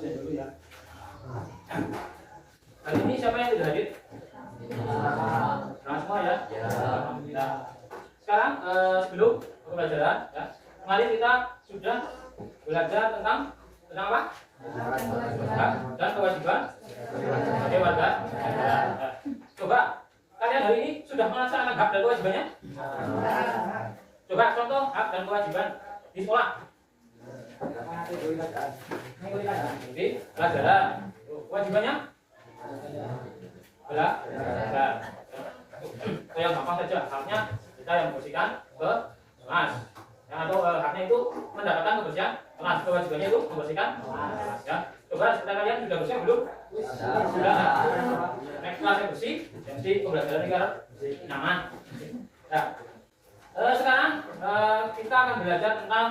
dulu ya. Hari ini siapa yang tidak hadir? Semua ya? Alhamdulillah. Sekarang sebelum pembelajaran ya, kemarin kita sudah belajar tentang apa? Hak dan kewajiban sebagai warga negara. Coba kalian hari ini sudah melaksanakan hak dan kewajibannya? Coba contoh hak dan kewajiban di sekolah. Jadi pelajaran. Kewajibannya? Belajar. Itu yang gampang saja. Haknya kita yang membersihkan kelas. Yang atau haknya itu mendapatkan kebersihan kelas. Kewajibannya itu membersihkan kelas. Ya. Coba sekitar kalian sudah bersih belum? Sudah. Next kelasnya bersih. Jadi pembelajaran negara nyaman. Nah, sekarang kita akan belajar tentang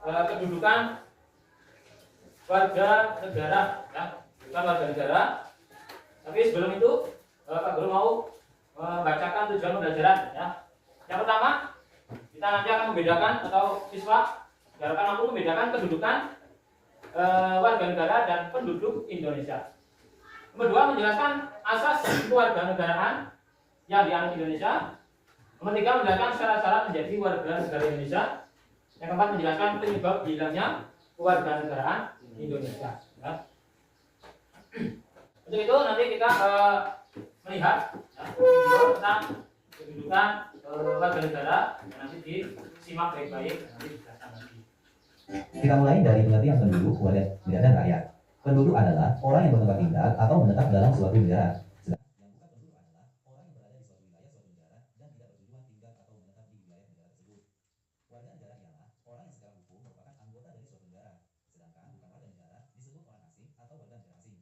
kedudukan warga negara. Ya. Bukan warga negara. Tapi sebelum itu Pak Guru mau membacakan tujuan pembelajaran. Ya. Yang pertama, kita nanti akan membedakan atau siswa diharapkan mampu membedakan kedudukan warga negara dan penduduk Indonesia. Nomor 2, menjelaskan asas kewarganegaraan yang dianut Indonesia. Nomor 3, menjelaskan syarat-syarat menjadi warga negara Indonesia. Yang keempat, menjelaskan penyebab hilangnya kewarganegaraan Indonesia. Ya. Untuk itu nanti kita melihat tentang kedudukan warga negara yang nanti disimak baik-baik nanti dijelaskan lagi. Kita mulai dari pengertian penduduk, warga negara dan rakyat. Penduduk adalah orang yang bertempat tinggal atau menetap dalam suatu negara. Sedangkan yang bukan penduduk adalah orang yang berada di suatu wilayah suatu negara dan tidak bertujuan tinggal atau menetap di wilayah negara tersebut. Warga negara ialah orang yang secara hukum merupakan anggota dari suatu negara. Sedangkan bukan warga negara disebut orang asing atau warga negara asing.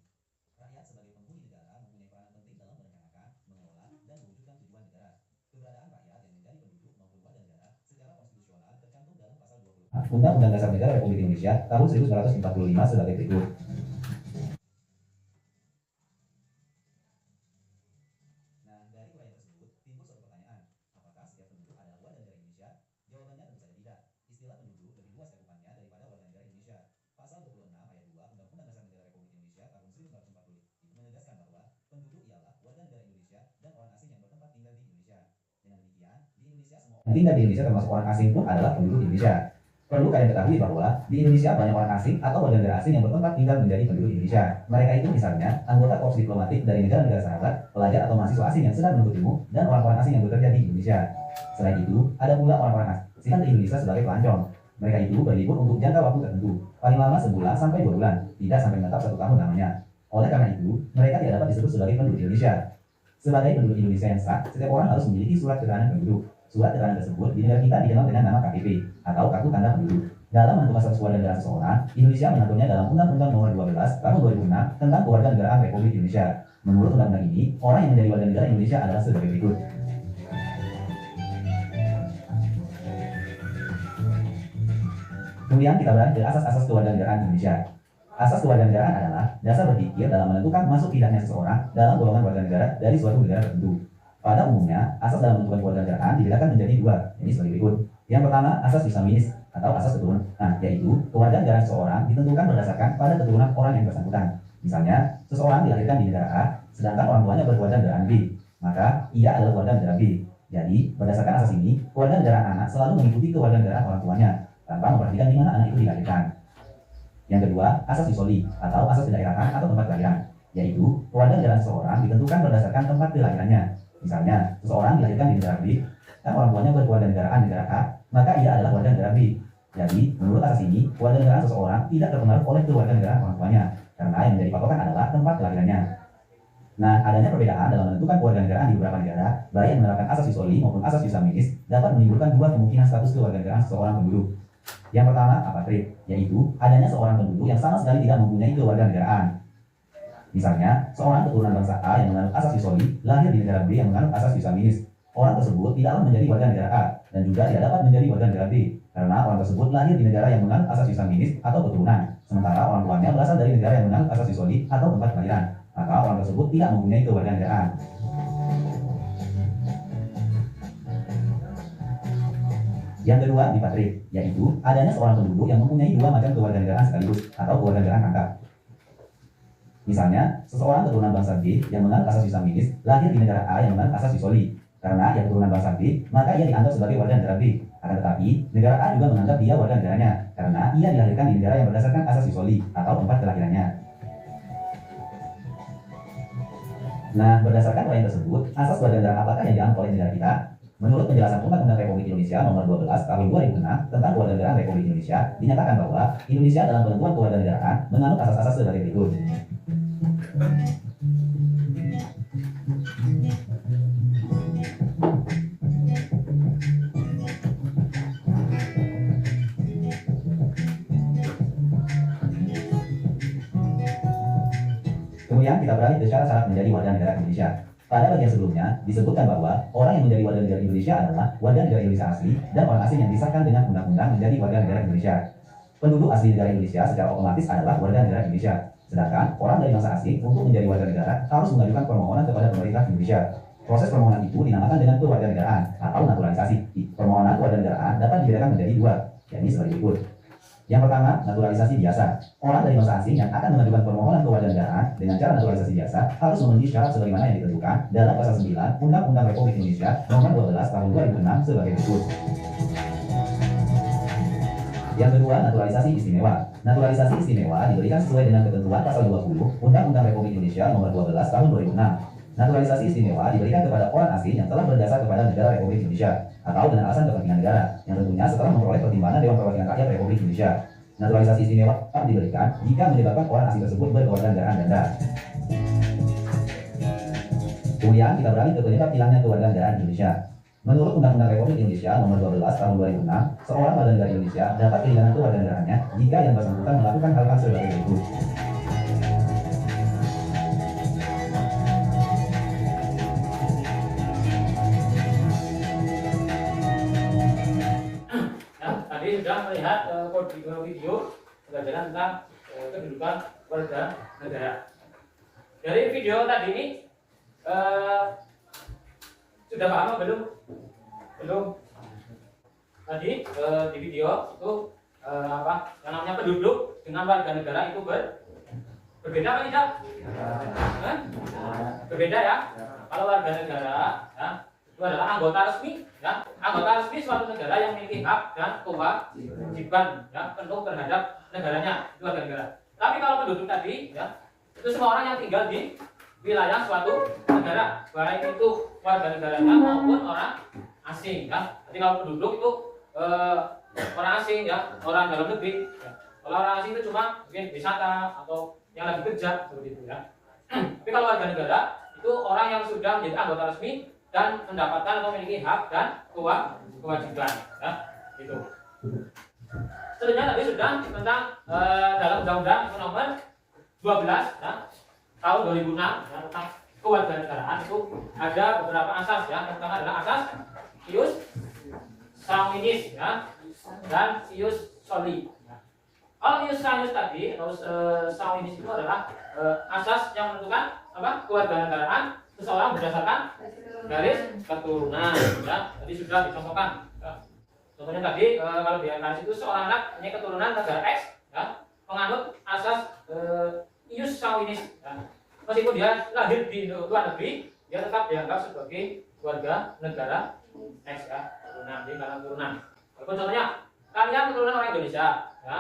Rakyat sebagai penghuni negara mempunyai peranan penting dalam merencanakan, mengelola, dan mewujudkan tujuan negara. Keberadaan rakyat yang menjadi penduduk maupun warga negara secara konstitusional tercantum dalam pasal 20 Undang-Undang Dasar Negara Republik Indonesia tahun 1945 sebagai berikut. Nah, dari uraian tersebut timbul suatu pertanyaan, apakah setiap penduduk adalah warga negara Indonesia? Jawabannya tentu saja tidak. Istilah penduduk lebih luas cakupannya daripada warga negara Indonesia. Pasal 26 ayat 2 Undang-Undang Dasar Negara Republik Indonesia tahun 1945 itu menegaskan bahwa penduduk ialah warga negara Indonesia dan orang asing yang bertempat tinggal di Indonesia. Dengan demikian, di Indonesia semua orang tinggal di Indonesia termasuk orang asing pun adalah penduduk Indonesia. Perlu kalian ketahui bahwa di Indonesia banyak orang asing atau warga negara asing yang bertempat tinggal menjadi penduduk Indonesia. Mereka itu misalnya anggota korps diplomatik dari negara-negara sahabat, pelajar atau mahasiswa asing yang sedang menuntut ilmu, dan orang-orang asing yang bekerja di Indonesia. Selain itu, ada pula orang-orang asing di Indonesia sebagai pelancong. Mereka itu berlibur untuk jangka waktu tertentu, paling lama sebulan sampai 2 bulan, tidak sampai menetap 1 tahun lamanya. Oleh karena itu, mereka tidak dapat disebut sebagai penduduk Indonesia. Sebagai penduduk Indonesia yang sah, setiap orang harus memiliki surat keterangan penduduk. Surat keterangan tersebut di negara kita dikenal dengan nama KTP atau Kartu Tanda Penduduk. Dalam menentukan status warga negara seseorang, Indonesia mengaturnya dalam Undang-Undang Nomor 12 Tahun 2006 tentang Kewarganegaraan Republik Indonesia. Menurut undang-undang ini, orang yang menjadi warga negara Indonesia adalah sebagai berikut. Kemudian kita beralih ke asas-asas kewarganegaraan Indonesia. Asas kewarganegaraan adalah dasar berpikir dalam menentukan masuk tidaknya seseorang dalam golongan warga negara dari suatu negara tertentu. Pada umumnya, asas dalam menentukan kewarganegaraan dibedakan menjadi 2, ini sebagai berikut. Yang pertama, asas islamis atau asas keturunan, yaitu kewarganegaraan seseorang ditentukan berdasarkan pada keturunan orang yang bersangkutan. Misalnya, seseorang dilahirkan di negara A, sedangkan orang tuanya berkewarganegaraan B, maka ia adalah warga negara B. Jadi, berdasarkan asas ini, kewarganegaraan anak selalu mengikuti kewarganegaraan orang tuanya, tanpa memperhatikan di mana anak itu dilahirkan. Yang kedua, asas usoli atau asas kedaerahan atau tempat kelahiran, yaitu kewarganegaraan seseorang ditentukan berdasarkan tempat kelahirannya. Misalnya, seseorang dilahirkan di negara B, dan orang tuanya berkewarganegaraan negara A, maka ia adalah warga negara B. Jadi, menurut asas ini, kewarganegaraan seseorang tidak terpengaruh oleh kewarganegaraan orang tuanya, karena yang menjadi patokan adalah tempat kelahirannya. Nah, adanya perbedaan dalam menentukan kewarganegaraan di beberapa negara, baik yang menerapkan asas usoli maupun asas islamis, dapat menimbulkan 2 kemungkinan status kewarganegaraan seseorang penduduk. Yang pertama, apatrid, yaitu adanya seorang penduduk yang sama sekali tidak mempunyai kewarganegaraan. Misalnya, seorang keturunan bangsa A yang menganut asas usoli lahir di negara B yang menganut asas islamis. Orang tersebut tidaklah menjadi warga negara A dan juga tidak dapat menjadi warga negara B karena orang tersebut lahir di negara yang menganut asas islamis atau keturunan, sementara orang tuanya berasal dari negara yang menganut asas usoli atau tempat kelahiran. Maka orang tersebut tidak mempunyai kewarganegaraan. Yang kedua, bipatrik, yaitu adanya seorang penduduk yang mempunyai dua macam kewarganegaraan sekaligus atau kewarganegaraan rangkap. Misalnya, seseorang keturunan bangsa B yang menganut asas sanguinis lahir di negara A yang menganut asas soli. Karena ia keturunan bangsa B, maka ia dianggap sebagai warga negara B. Akan tetapi, negara A juga menganggap dia warga negaranya karena ia dilahirkan di negara yang berdasarkan asas soli atau tempat kelahirannya. Nah, berdasarkan poin tersebut, asas kewarganegaraan apakah yang dianut oleh negara kita? Menurut penjelasan Undang-Undang Republik Indonesia Nomor 12 Tahun 2006 tentang Kewarganegaraan Republik Indonesia, dinyatakan bahwa Indonesia dalam penentuan kewarganegaraan menganut asas-asas sebagai berikut. Kemudian kita beralih ke syarat-syarat menjadi warga negara Indonesia. Pada bagian sebelumnya, disebutkan bahwa orang yang menjadi warga negara Indonesia adalah warga negara Indonesia asli dan orang asing yang disahkan dengan undang-undang menjadi warga negara Indonesia. Penduduk asli negara Indonesia secara otomatis adalah warga negara Indonesia. Sedangkan orang dari bangsa asing untuk menjadi warga negara harus mengajukan permohonan kepada pemerintah Indonesia. Proses permohonan itu dinamakan dengan kewarganegaraan atau naturalisasi. Permohonan kewarganegaraan dapat dibedakan menjadi dua, yakni sebagai berikut. Yang pertama, naturalisasi biasa. Orang dari bangsa asing yang akan mengajukan permohonan kewarganegaraan dengan cara naturalisasi biasa harus memenuhi syarat sebagaimana yang ditentukan dalam Pasal 9 Undang-Undang Republik Indonesia Nomor 12 Tahun 2006 sebagai berikut. Yang kedua, naturalisasi istimewa. Naturalisasi istimewa diberikan sesuai dengan ketentuan Pasal 20 Undang-Undang Republik Indonesia Nomor 12 Tahun 2006. Naturalisasi istimewa diberikan kepada orang asing yang telah berdasar kepada negara Republik Indonesia atau dengan alasan kepentingan negara, yang tentunya setelah memperoleh pertimbangan Dewan Perwakilan Rakyat Republik Indonesia. Naturalisasi istimewa diberikan jika menyebabkan orang asing tersebut berkewarganegaraan ganda. Kemudian kita beralih ke penyebab hilangnya kewarganegaraan Indonesia. Menurut Undang-Undang Republik Indonesia Nomor 12 Tahun 2006, seorang warga negara Indonesia dapat kehilangan kewarganegaraannya jika yang bersangkutan melakukan hal-hal sebagai berikut. Sudah melihat video pelajaran tentang kedudukan warga negara. Dari video tadi ini sudah paham belum? Belum. Tadi di video itu apa? Yang namanya penduduk dengan warga negara itu berbeda apa tidak? Berbeda ya. Kalau warga negara ya, itu adalah anggota resmi, ya. Anggota resmi suatu negara yang memiliki hak dan kewajiban ya, penuh terhadap negaranya, itu warga negara. Tapi kalau penduduk tadi, ya, itu semua orang yang tinggal di wilayah suatu negara, baik itu warga negaranya maupun orang asing, ya. Jadi kalau penduduk itu orang asing, ya, orang dalam negeri. Ya. Kalau orang asing itu cuma mungkin wisata atau yang lagi kerja, seperti itu, ya. Tapi kalau warga negara itu orang yang sudah menjadi anggota resmi dan mendapatkan atau memiliki hak dan kewajiban, ya, itu. Sebenarnya tadi sudah tentang dalam Undang-Undang Nomor 12 ya, tahun 2006 ya, tentang kewarganegaraan itu ada beberapa asas ya. Yang pertama adalah asas ius sanguinis ya, dan ius soli. Ya. Kalau ius sanguinis tadi atau sanguinis itu adalah asas yang menentukan apa kewarganegaraan seseorang berdasarkan garis keturunan ya. Tadi sudah dicontohkan ya. Contohnya tadi kalau di garis itu seorang anak punya keturunan negara X ya, penganut asas ius sanguinis ya. Meskipun dia lahir di luar negeri, dia tetap dianggap sebagai warga negara X ya, keturunan di kalangan keturunan. Walaupun contohnya kalian keturunan orang Indonesia ya,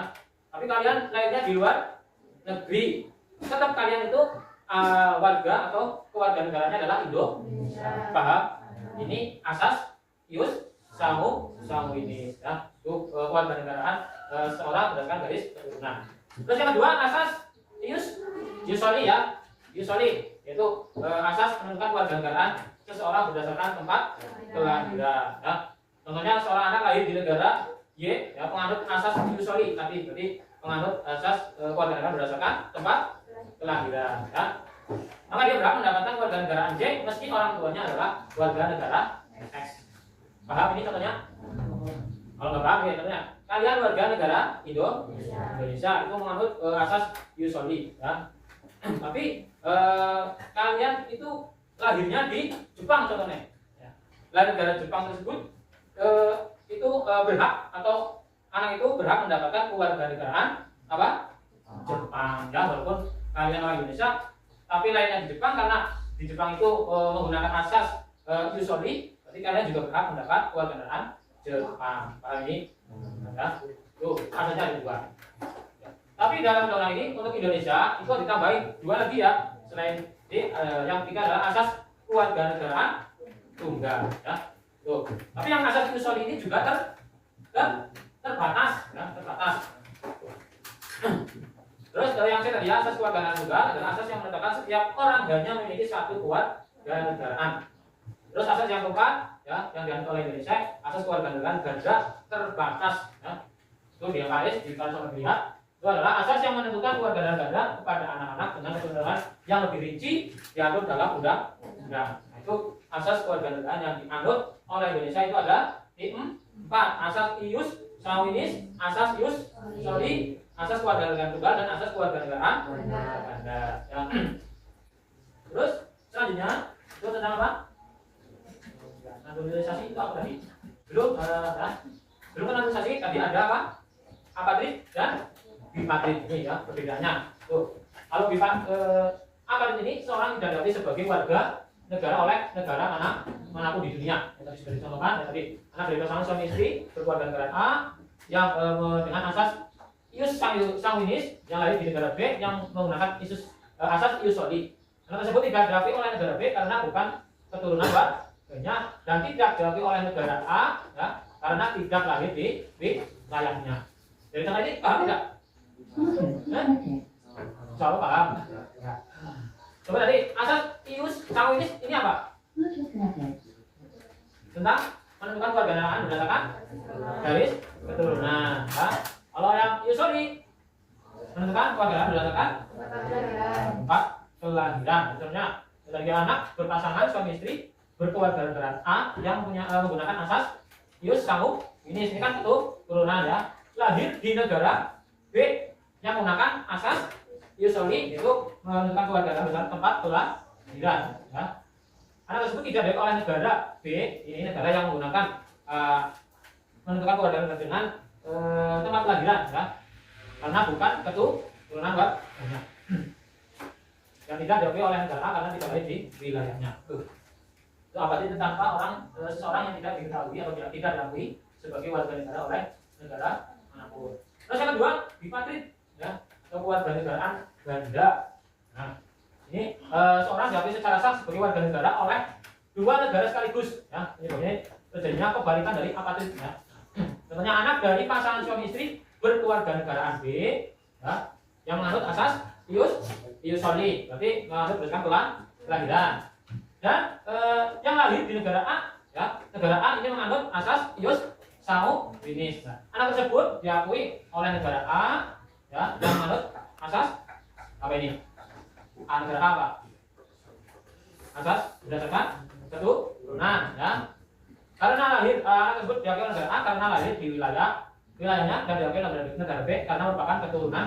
tapi kalian lahirnya di luar negeri, tetap kalian itu warga atau kewarganegaranya adalah Indonesia. Paham? Ini asas ius sanguinis ya. Itu kewarganegaraan seorang berdasarkan garis keturunan. Terus yang kedua asas ius soli ya. Ius soli yaitu asas menentukan kewarganegaraan seseorang berdasarkan tempat kelahiran ya. Contohnya seorang anak lahir di negara Y ya, penganut asas ius soli tadi. Jadi penganut asas kewarganegaraan berdasarkan tempat kelahiran ya. Maka dia berhak mendapatkan warganegaraan J meski orang tuanya adalah warga negara X. Paham ini contohnya? Kalau nggak paham ya contohnya. Kalian warga negara Indonesia itu menganut asas ius soli ya. Tapi kalian itu lahirnya di Jepang contohnya. Ya. Lahir negara Jepang tersebut itu berhak atau anak itu berhak mendapatkan kewarganegaraan apa? Jepang ya, walaupun kalian orang Indonesia tapi lainnya di Jepang, karena di Jepang itu menggunakan asas iusoli, berarti kalian juga berhak mendapat kewarganegaraan Jepang. Paham ini? Ya, tuh asasnya ada dua. Ya. Tapi dalam undang-undang ini untuk Indonesia itu ditambahin dua lagi ya, selain ini yang ketiga adalah asas kewarganegaraan tunggal ya. Tuh. Tapi yang asas iusoli ini juga terbatas ya, terbatas. Terus yang saya tadi asas kewarganegaraan tunggal adalah asas yang menetapkan setiap orang hanya memiliki satu kewarganegaraan. Terus asas yang keempat ya, yang dianut oleh Indonesia, asas kewarganegaraan ganda terbatas ya. Itu di LKS di kalau melihat itu adalah asas yang menentukan kewarganegaraan ganda kepada anak-anak dengan ketentuan yang lebih rinci diatur dalam undang-undang. Nah, itu asas kewarganegaraan yang dianut oleh Indonesia itu ada di 4, asas ius sanguinis, asas ius soli, asas kewarganegaraan tunggal, dan asas kewarganegaraan ganda. Ya. Terus selanjutnya itu tentang apa? Naturalisasi itu apa tadi? Belum belum naturalisasi tadi ada apa? Apatrid dan bipatrid ini ya perbedaannya. Tuh. Kalau apatrid ini seorang didapati sebagai warga negara oleh negara manapun di dunia. Yang tadi sudah dicontohkan ya, tadi anak dari pasangan suami istri berkewarganegaraan A yang dengan asas ius sanguinis yang lahir di negara B yang menggunakan asas ius soli. Anak tersebut tidak diakui oleh negara B karena bukan keturunan warganya dan tidak diakui oleh negara A ya, karena tidak lahir di wilayahnya. Dari tengah ini paham tidak? Coba paham. Ya. Coba tadi asas ius sanguinis ini apa? Tentang menentukan kewarganegaraan berdasarkan garis keturunan. Ya. Kalau yang ius soli menentukan kewarganegaraan berdasarkan tempat kelahiran. Misalnya sebagai anak berpasangan suami istri berkewarganegaraan A yang menggunakan asas ius sanguinis, ini kan keturunan ya, lahir di negara B yang menggunakan asas ius soli, yaitu menentukan kewarganegaraan berdasarkan tempat kelahiran ya. Anak tersebut tidak diakui oleh negara B, ini negara yang menggunakan menentukan kewarganegaraan dengan tempat kelahiran ya, karena bukan keturunan warganya. Yang tidak diakui oleh negara A karena tidak lahir di wilayahnya. Itu apa sih tentang seseorang yang tidak diketahui atau tidak diakui sebagai warga negara oleh negara manapun. Terus yang kedua, bipatrid ya, atau kewarganegaraan ganda. Nah, ini seorang diakui secara sah sebagai warga negara oleh dua negara sekaligus ya. Ini terjadinya kebalikan dari apatrid ya. Contohnya anak dari pasangan suami istri berkewarganegaraan B ya, yang menganut asas ius soli, berarti menganut berdasarkan kelahiran. Dan yang lahir di negara A ya, negara A ini menganut asas ius sanguinis. Nah, anak tersebut diakui oleh negara A ya, yang menganut asas apa ini? Negara A apa? Asas berdasarkan keturunan ya. Karena lahir anak tersebut diakui oleh negara A karena lahir di wilayahnya, dan diakui oleh negara B karena merupakan keturunan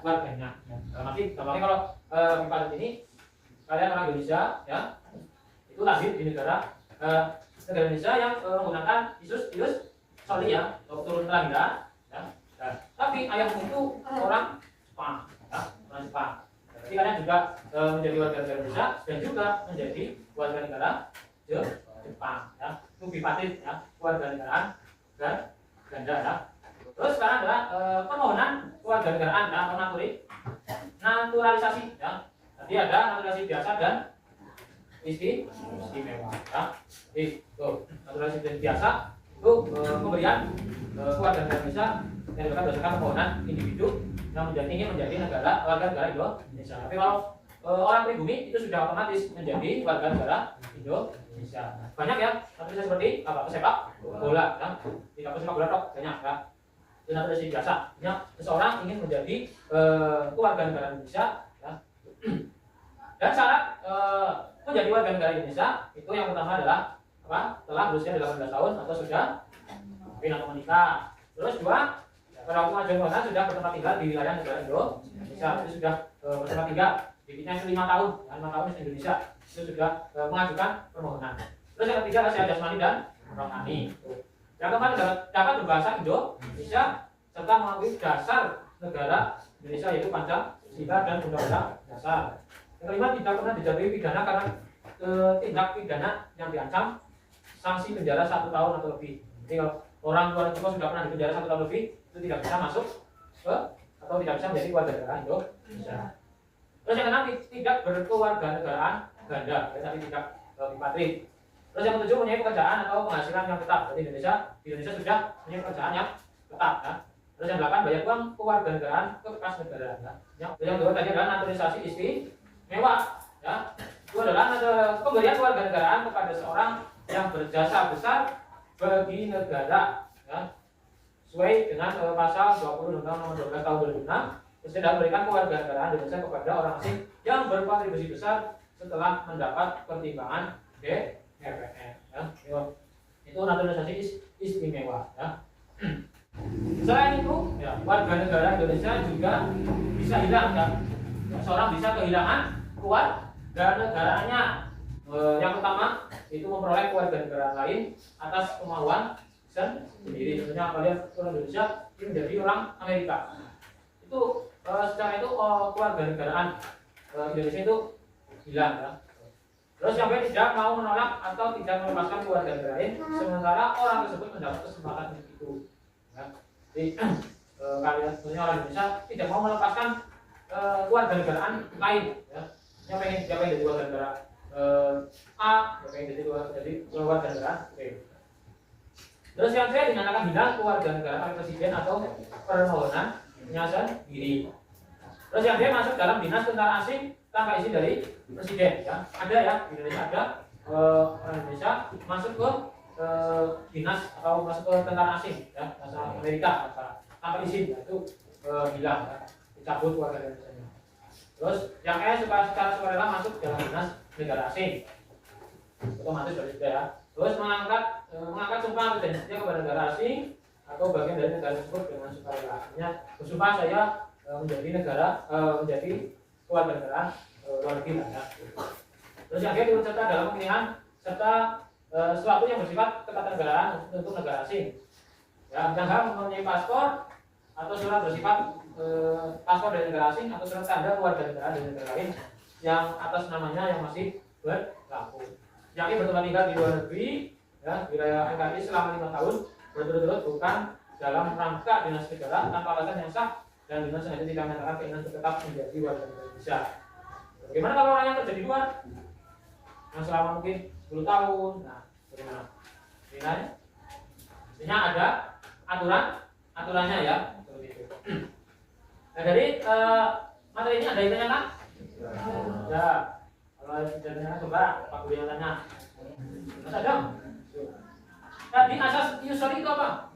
warganya. Dalam arti kalau bipatrid ini kalian orang Indonesia ya, itu lahir di negara Indonesia yang menggunakan ius soli ya, atau keturunan kelahiran ya. Nah, tapi ayahmu itu orang Jepang ya, orang Jepang. Jadi kalian juga menjadi warga negara Indonesia dan juga menjadi warga negara Jepang ya. Itu bipatrid ya, kewarganegaraan ganda ya. Terus sekarang adalah permohonan kewarganegaraan ya, atau naturalisasi ya. Tadi ada naturalisasi biasa dan istimewa ya. Itu naturalisasi biasa itu pemberian kewarganegaraan Indonesia yang dilakukan berdasarkan permohonan individu yang ingin menjadi warga negara Indonesia. Tapi kalau orang pribumi itu sudah otomatis menjadi warga negara Indonesia. Banyak ya naturalisasi seperti apa, pesepak bola ya. Tidak pesepak bola tok, banyak ya. Itu naturalisasi biasa. Ya, seseorang ingin menjadi warga negara Indonesia ya. Dan syarat menjadi warga negara Indonesia itu yang pertama adalah apa? Telah berusia 18 tahun atau sudah kawin atau menikah. Terus dua, pada waktu mengajukan permohonan sudah bertempat tinggal di wilayah negara Indonesia. Itu sudah bertempat tinggal. Bibitnya itu 5 tahun, 5 tahun di Indonesia. Itu sudah mengajukan permohonan. Terus yang ketiga, sehat jasmani dan rohani. Yang keempat dapat berbahasa Indonesia serta mengakui dasar negara Indonesia yaitu Pancasila dan Undang-Undang Dasar. Yang kelima tidak pernah dijatuhi pidana karena tindak pidana yang diancam sanksi penjara 1 tahun atau lebih. Jadi kalau orang luar negeri sudah pernah dipenjara 1 tahun lebih itu tidak bisa masuk ke atau tidak bisa menjadi warga negara Indonesia. Terus yang keenam tidak berkewarganegaraan ganda, tapi tidak bipatri. Terus yang ketujuh mempunyai pekerjaan atau penghasilan yang tetap. Jadi Indonesia sudah punya pekerjaan yang tetap. Ya. Terus yang delapan bayar uang kewarganegaraan ke kas negara. Ya. Yang kedua tadi adalah naturalisasi istimewa. Ya. Itu adalah pemberian kewarganegaraan kepada seorang yang berjasa besar bagi negara. Ya. Sesuai dengan pasal 20 Undang-Undang Nomor 12 Tahun 2006. Presiden memberikan kewarganegaraan Indonesia kepada orang asing yang berkontribusi besar setelah mendapat pertimbangan DPR. Ya. Itu naturalisasi istimewa. Ya. Selain itu, ya, warga negara Indonesia juga bisa hilang. Ya. Seorang bisa kehilangan kewarganegaranya. Yang pertama itu memperoleh kewarganegaraan lain atas kemauan sendiri. Misalnya kalian orang Indonesia ini menjadi orang Amerika. Itu secara itu kewarganegaraan Indonesia itu hilang. Ya. Terus yang kedua tidak mau menolak atau tidak melepaskan kewarganegaraan lain sementara orang tersebut mendapat kesempatan itu. Ya. Jadi kalian sebenarnya orang Indonesia tidak mau melepaskan kewarganegaraan lain. Ya. Yang pengen jadi kewarganegara A, yang pengen jadi kewarganegaraan B. Terus yang ketiga dinyatakan hilang kewarganegaraan oleh presiden atau permohonannya sendiri. Terus yang dia masuk dalam dinas tentara asing tanpa izin dari presiden. Ya. Ada ya di Indonesia ada orang Indonesia masuk ke dinas atau masuk ke tentara asing, ya, bahasa Amerika tanpa izin, ya, itu hilang, ya, dicabut kewarganegaraan. Terus yang secara sukarela masuk dalam dinas negara asing, otomatis sudah ya. Terus mengangkat sumpah atau janjinya kepada negara asing atau bagian dari negara tersebut dengan sukarela. Artinya bersumpah saya menjadi kewarganegaraan luar negeri. Ya. Terus yang dia turut serta dalam pemilihan serta sesuatu yang bersifat ketatanegaraan untuk negara asing. Ya, yang mempunyai paspor atau surat bersifat paspor dari negara asing atau surat tanda kewarganegaraan dari negara lain yang atas namanya yang masih berlaku. Yang ini bertempat tinggal di luar negeri, ya, wilayah NKRI selama 5 tahun berturut-turut bukan dalam rangka dinas negara tanpa alasan yang sah dan dinas sengaja tidak menyatakan keinginan tetap menjadi warga negara Indonesia. Bagaimana kalau orang yang kerja di luar yang selama mungkin 10 tahun, nah bagaimana? Artinya ada aturannya ya, seperti itu. Nah dari materi ini ada yang tanya kan? Ya, kalau tidak tanya coba Pak Guru yang tanya. Mas Adam, tadi asas user itu apa?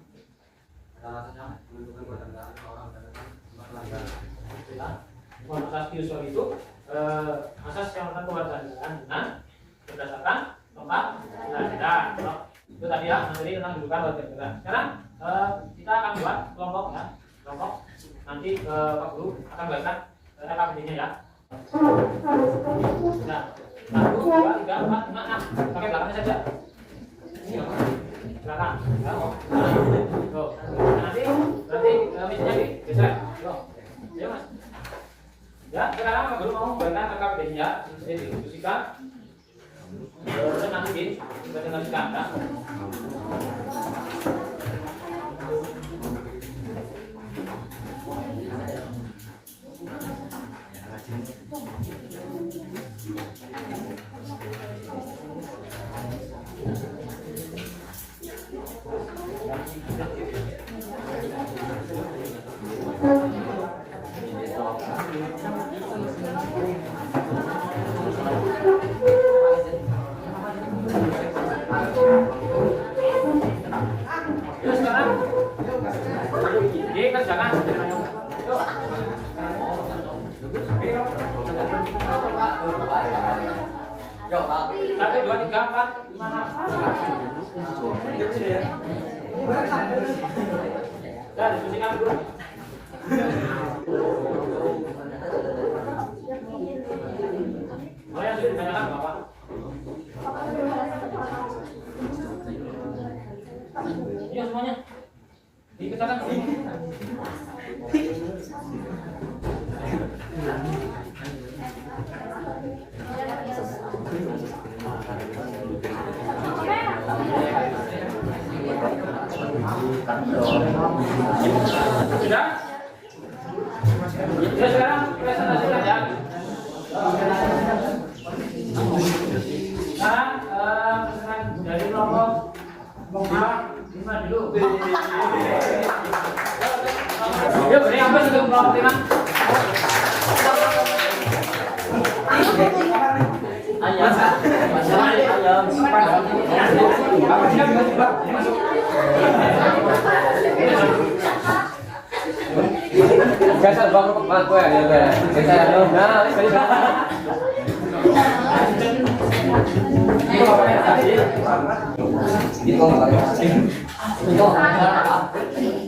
Asasnya menentukan kewarganegaraan orang dan melanggar. Asas user itu asas yang menentukan kewarganegaraan dengan berdasarkan tempat kelahiran. Itu tadi ya materi tentang kedudukan warga negara. Sekarang kita akan buat kelompok ya, kelompok. Nanti Pak Guru akan bacakan RKPD-nya ya. Nah, 1, 2, 3, 4, 5, 6. Pakai belakangnya saja. Belakang. Ya. Tuh. Nanti mesinnya digeser. Tuh. Ya Mas. Ya, sekarang Pak Guru mau membacakan RKPD-nya. Jadi didiskusikan. Terus nanti dipresentasikan ya. Dikerjakan. Yuk, 1, 2, 3, 4, 5, 6. Ya, diskusikan dulu. Oh yang sudah ditanyakan Bapak. Geser bang bang gue ya gue. Geser lo. Nah, itu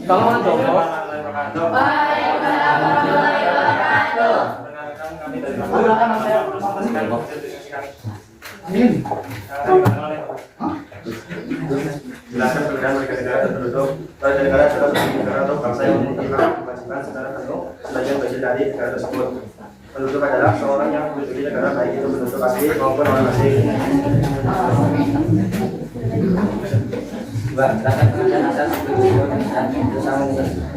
kalau mau dong. Jelaskan perbedaan warga negara dan penduduk. Warga negara adalah suatu negara atau bangsa yang memiliki hak kewajiban secara penuh sebagai bagian dari negara tersebut. Penduduk adalah seorang yang menduduki negara, baik itu penduduk asli maupun orang asing. Dua, berdasarkan pengertian asas bersama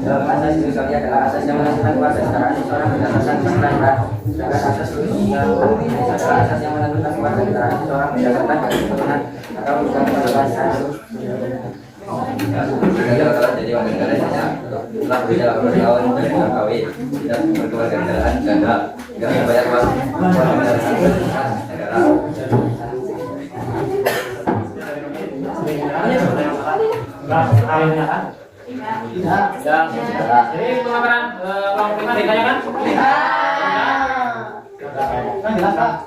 dalam asas Indonesia adalah asas yang menentukan kuasa negaraan seseorang berdasarkan keturunan. Sedangkan asas Indonesia adalah asas yang menentukan kuasa negaraan seseorang berdasarkan keturunan atau bukan keturunan. Negara adalah jadi warga negara saja telah berjalan bertahun dan tidak kawin tidak berkeluarga negaraan ganda tidak membayar wajib warga negara negara. Ya. Jadi pemaparan ruang prima ditanyakan? Kan jelas Pak.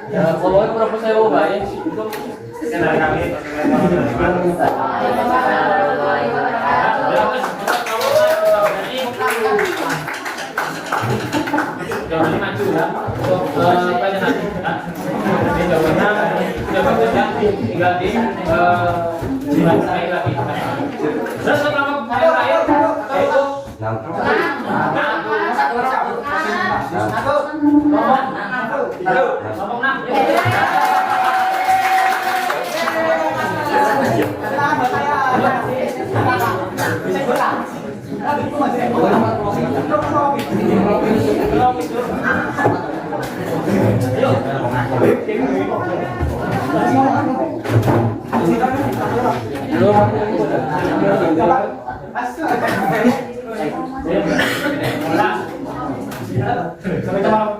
Kalau proposal saya baik itu Dari kami, jawabannya maju ya untuk banyak nanti ya. Jadi jawabannya sudah bagus ya, tinggal di lagi. Terus kelompok yang terakhir yaitu kelompok 6.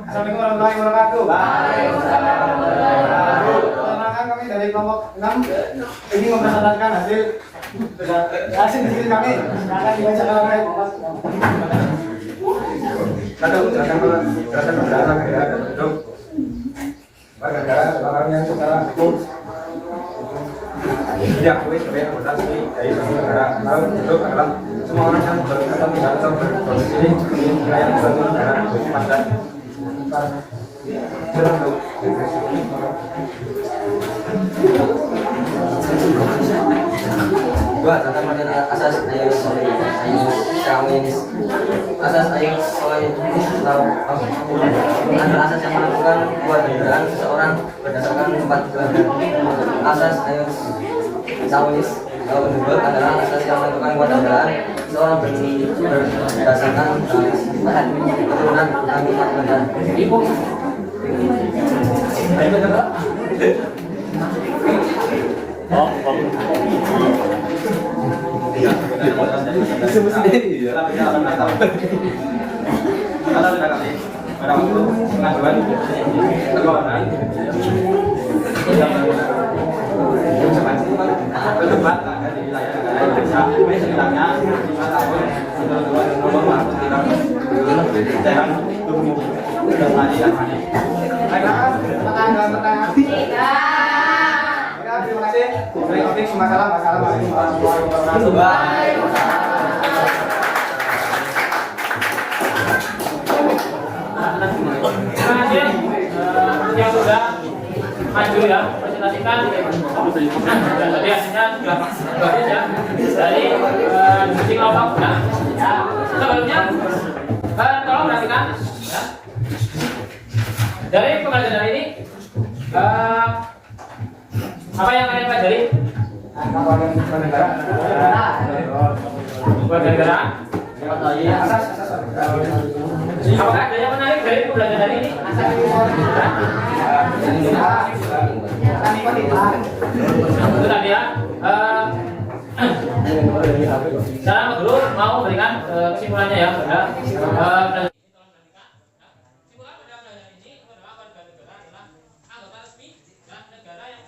Assalamualaikum warahmatullahi wabarakatuh. Perkenalkan kami dari kelompok 6 ini mempresentasikan hasil diskusi kami. Akan dibacakan oleh satu, jelaskan perbedaan warga negara dan penduduk. Warga negara adalah orang yang secara hukum diakui sebagai anggota resmi dari suatu negara. Lalu penduduk adalah semua orang yang berkaitan tinggal atau berdomisili di wilayah suatu negara. Pada Dua, tentang model asas ayo komunis. Asas ayo komunis adalah asas yang menentukan kewarganegaraan seseorang berdasarkan tempat kelahiran. Asas ayo komunis penduduk adalah asas yang menentukan kewarganegaraan seseorang berdasarkan keturunan bukan tempat kelahiran. Ibu. Terima kasih. Assalamualaikum warahmatullahi wabarakatuh. Terima kasih yang sudah maju ya, presentasikan. Tadi hasilnya sudah bagus ya dari diskusi kelompok ya. Sebelumnya tolong perhatikan ya. Dari pembelajaran hari ini apa yang kalian pelajari? Warga negara. Apakah ada yang menarik dari pembelajaran hari ini? Itu tadi ya. Sekarang guru mau berikan kesimpulannya ya pada kesimpulan pada pelajaran ini adalah warga negara adalah anggota resmi dan negara yang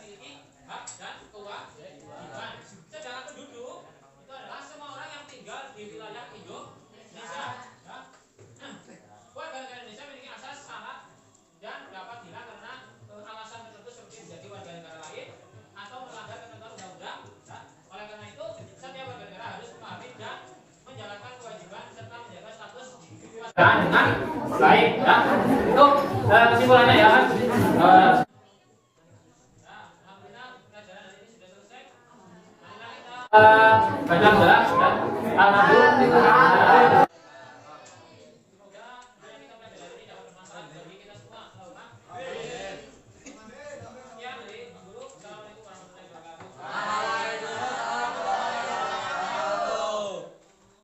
dengan baik ya. Itu kesimpulannya ya kan. Baca belas dan alhamdulillah